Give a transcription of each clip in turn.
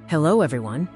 Hello everyone.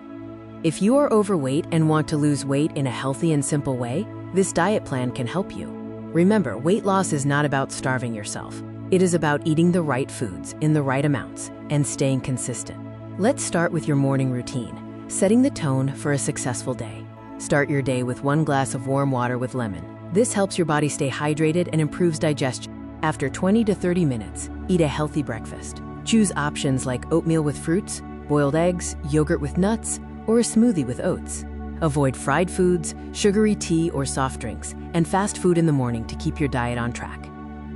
If you are overweight and want to lose weight in a healthy and simple way, this diet plan can help you. Remember, weight loss is not about starving yourself. It is about eating the right foods in the right amounts and staying consistent. Let's start with your morning routine, setting the tone for a successful day. Start your day with 1 glass of warm water with lemon. This helps your body stay hydrated and improves digestion. After 20 to 30 minutes, eat a healthy breakfast. Choose options like oatmeal with fruits, boiled eggs, yogurt with nuts, or a smoothie with oats. Avoid fried foods, sugary tea or soft drinks, and fast food in the morning to keep your diet on track.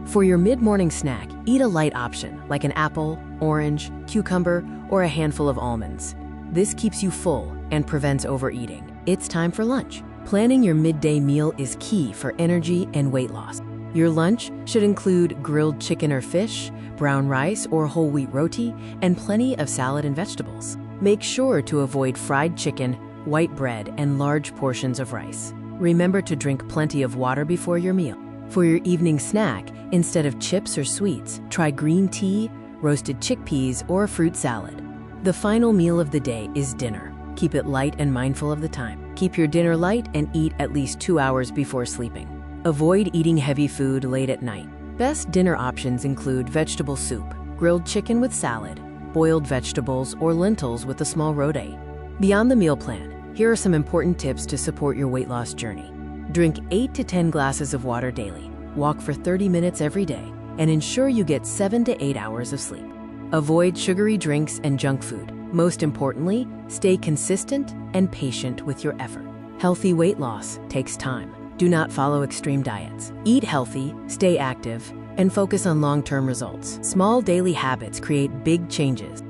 For your mid-morning snack, eat a light option like an apple, orange, cucumber, or a handful of almonds. This keeps you full and prevents overeating. It's time for lunch. Planning your midday meal is key for energy and weight loss. Your lunch should include grilled chicken or fish, brown rice or whole wheat roti, and plenty of salad and vegetables. Make sure to avoid fried chicken, white bread, and large portions of rice. Remember to drink plenty of water before your meal. For your evening snack, instead of chips or sweets, try green tea, roasted chickpeas, or a fruit salad. The final meal of the day is dinner. Keep it light and mindful of the time. Keep your dinner light and eat at least 2 hours before sleeping. Avoid eating heavy food late at night. Best dinner options include vegetable soup, grilled chicken with salad, boiled vegetables, or lentils with a small roti. Beyond the meal plan, here are some important tips to support your weight loss journey. Drink 8 to 10 glasses of water daily, walk for 30 minutes every day, and ensure you get 7 to 8 hours of sleep. Avoid sugary drinks and junk food. Most importantly, stay consistent and patient with your effort. Healthy weight loss takes time. Do not follow extreme diets. Eat healthy, stay active, and focus on long-term results. Small daily habits create big changes.